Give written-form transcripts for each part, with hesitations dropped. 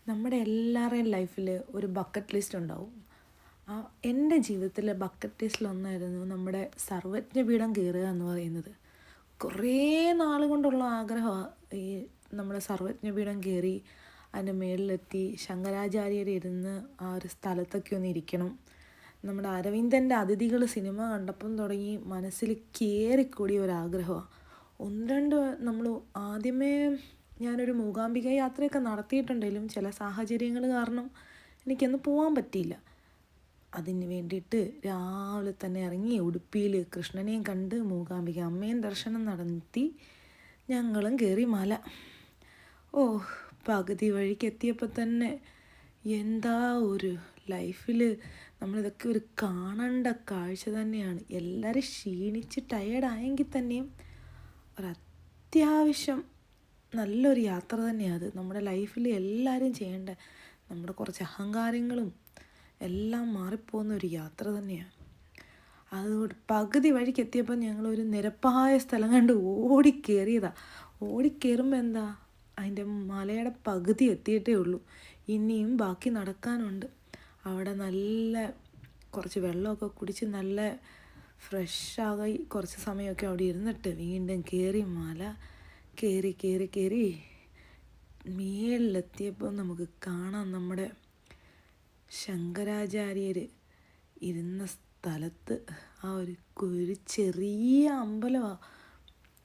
നമ്മുടെ എല്ലാവരുടെയും ലൈഫിൽ ഒരു ബക്കറ്റ് ലിസ്റ്റ് ഉണ്ടാവും. എൻ്റെ ജീവിതത്തിലെ ബക്കറ്റ് ലിസ്റ്റിലൊന്നായിരുന്നു നമ്മുടെ സർവജ്ഞപീഠം കയറുക എന്ന് പറയുന്നത്. കുറേ നാൾ കൊണ്ടുള്ള ആഗ്രഹമാണ് ഈ നമ്മുടെ സർവജ്ഞപീഠം കയറി അതിൻ്റെ മേളിലെത്തി ശങ്കരാചാര്യരിരുന്ന് ആ ഒരു സ്ഥലത്തൊക്കെ ഒന്ന് ഇരിക്കണം. നമ്മുടെ അരവിന്ദൻ്റെ അതിഥികൾ സിനിമ കണ്ടപ്പം തുടങ്ങി മനസ്സിൽ കയറിക്കൂടിയ ഒരാഗ്രഹമാണ്. ഒന്ന് രണ്ട് നമ്മൾ ആദ്യമേ ഞാനൊരു മൂകാംബിക യാത്രയൊക്കെ നടത്തിയിട്ടുണ്ടെങ്കിലും ചില സാഹചര്യങ്ങൾ കാരണം എനിക്കന്ന് പോകാൻ പറ്റിയില്ല. അതിന് വേണ്ടിയിട്ട് രാവിലെ തന്നെ ഇറങ്ങി ഉടുപ്പിയിൽ കൃഷ്ണനെയും കണ്ട് മൂകാംബിക അമ്മയും ദർശനം നടത്തി ഞങ്ങളും കയറി മല. പകുതി വഴിക്ക് എത്തിയപ്പോൾ തന്നെ എന്താ ഒരു ലൈഫിൽ നമ്മളിതൊക്കെ ഒരു കാണേണ്ട കാഴ്ച തന്നെയാണ്. എല്ലാവരും ക്ഷീണിച്ച് ടയേർഡായെങ്കിൽ തന്നെയും ഒരത്യാവശ്യം നല്ലൊരു യാത്ര തന്നെയാണ് അത്. നമ്മുടെ ലൈഫിൽ എല്ലാവരും ചെയ്യേണ്ട, നമ്മുടെ കുറച്ച് അഹങ്കാരങ്ങളും എല്ലാം മാറിപ്പോകുന്ന ഒരു യാത്ര തന്നെയാണ്. അതുകൊണ്ട് പകുതി വഴിക്ക് എത്തിയപ്പോൾ ഞങ്ങളൊരു നിരപ്പായ സ്ഥലം കണ്ട് ഓടിക്കേറിയതാണ്. ഓടിക്കേറുമ്പോൾ എന്താ, അതിൻ്റെ മലയുടെ പകുതി എത്തിയിട്ടേ ഉള്ളൂ. ഇനിയും ബാക്കി നടക്കാനുണ്ട്. അവിടെ നല്ല കുറച്ച് വെള്ളമൊക്കെ കുടിച്ച് നല്ല ഫ്രഷായി കുറച്ച് സമയമൊക്കെ അവിടെ ഇരുന്നിട്ട് വീണ്ടും കയറി മല കയറി മേളിലെത്തിയപ്പോൾ നമുക്ക് കാണാം നമ്മുടെ ശങ്കരാചാര്യർ ഇരുന്ന സ്ഥലത്ത് ആ ഒരു ചെറിയ അമ്പലമാണ്.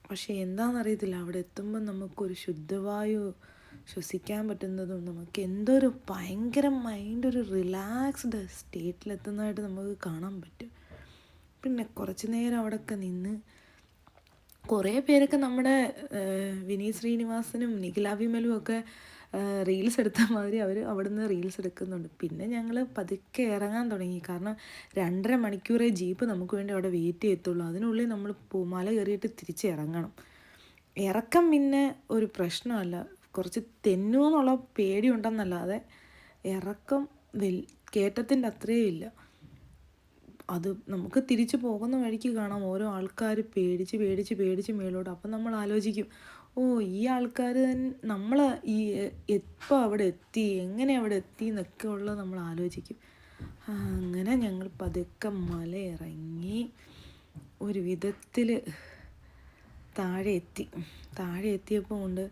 പക്ഷേ എന്താണെന്നറിയത്തില്ല, അവിടെ എത്തുമ്പോൾ നമുക്കൊരു ശുദ്ധവായു ശ്വസിക്കാൻ പറ്റുന്നതും നമുക്ക് എന്തൊരു ഭയങ്കര മൈൻഡ് ഒരു റിലാക്സ്ഡ് സ്റ്റേറ്റിലെത്തുന്നതായിട്ട് നമുക്ക് കാണാൻ പറ്റും. പിന്നെ കുറച്ച് നേരം അവിടെയൊക്കെ നിന്ന് കുറേ പേരൊക്കെ നമ്മുടെ വിനീത് ശ്രീനിവാസനും നിഖില വിമലും ഒക്കെ റീൽസ് എടുത്ത മാതിരി അവർ അവിടെ നിന്ന് റീൽസ് എടുക്കുന്നുണ്ട്. പിന്നെ ഞങ്ങൾ പതുക്കെ ഇറങ്ങാൻ തുടങ്ങി. കാരണം 2.5 മണിക്കൂറേ ജീപ്പ് നമുക്ക് വേണ്ടി അവിടെ വെയിറ്റ് ചെയ്യത്തുള്ളൂ. അതിനുള്ളിൽ നമ്മൾ മല കയറിയിട്ട് തിരിച്ച് ഇറങ്ങണം. ഇറക്കം പിന്നെ ഒരു പ്രശ്നമല്ല, കുറച്ച് തെന്നുമെന്നുള്ള പേടിയുണ്ടെന്നല്ലാതെ ഇറക്കം കയറ്റത്തിൻ്റെ അത്രയും ഇല്ല. അത് നമുക്ക് തിരിച്ചു പോകുന്ന വഴിക്ക് കാണാം ഓരോ ആൾക്കാർ പേടിച്ച് മേലോട്ട്. അപ്പം നമ്മൾ ആലോചിക്കും, ഈ ആൾക്കാർ നമ്മൾ എപ്പോൾ അവിടെ എത്തി, എങ്ങനെ അവിടെ എത്തി എന്നൊക്കെ ഉള്ളത് നമ്മൾ ആലോചിക്കും. അങ്ങനെ ഞങ്ങൾ പതുക്കെ മല ഇറങ്ങി ഒരു വിധത്തിൽ താഴെ എത്തിയപ്പോൾ കൊണ്ട്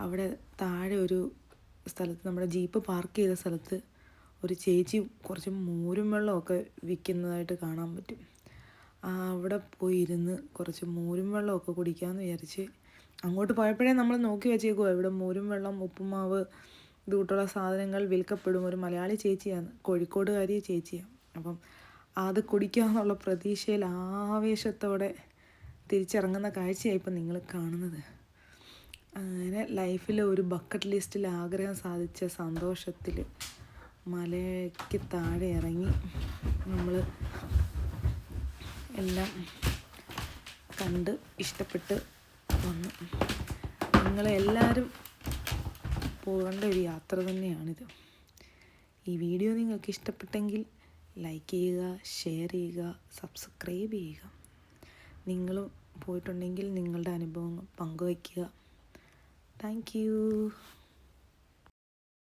അവിടെ താഴെ ഒരു സ്ഥലത്ത് നമ്മുടെ ജീപ്പ് പാർക്ക് ചെയ്ത സ്ഥലത്ത് ഒരു ചേച്ചി കുറച്ച് മോരും വെള്ളമൊക്കെ വിൽക്കുന്നതായിട്ട് കാണാൻ പറ്റും. അവിടെ പോയി ഇരുന്ന് കുറച്ച് മോരും വെള്ളമൊക്കെ കുടിക്കാമെന്ന് വിചാരിച്ച് അങ്ങോട്ട് പോയപ്പോഴേ നമ്മൾ നോക്കി വെച്ചേക്കുമോ ഇവിടെ മോരും വെള്ളം, ഉപ്പുമാവ്, ഇതുകൂട്ടുള്ള സാധനങ്ങൾ വിൽക്കപ്പെടും. ഒരു മലയാളി ചേച്ചിയാണ്, കോഴിക്കോടുകാരി ചേച്ചിയാണ്. അപ്പം അത് കുടിക്കാമെന്നുള്ള പ്രതീക്ഷയിൽ ആവേശത്തോടെ തിരിച്ചിറങ്ങുന്ന കാഴ്ചയായി ഇപ്പം നിങ്ങൾ കാണുന്നത്. അങ്ങനെ ലൈഫിൽ ഒരു ബക്കറ്റ് ലിസ്റ്റിൽ ആഗ്രഹം സാധിച്ച സന്തോഷത്തിൽ മലയ്ക്ക് താഴെ ഇറങ്ങി നമ്മൾ എല്ലാം കണ്ട് ഇഷ്ടപ്പെട്ട് വന്നു. നിങ്ങളെല്ലാവരും പോകേണ്ട ഒരു യാത്ര തന്നെയാണിത്. ഈ വീഡിയോ നിങ്ങൾക്ക് ഇഷ്ടപ്പെട്ടെങ്കിൽ ലൈക്ക് ചെയ്യുക, ഷെയർ ചെയ്യുക, സബ്സ്ക്രൈബ് ചെയ്യുക. നിങ്ങളും പോയിട്ടുണ്ടെങ്കിൽ നിങ്ങളുടെ അനുഭവങ്ങൾ പങ്കുവയ്ക്കുക. Thank you.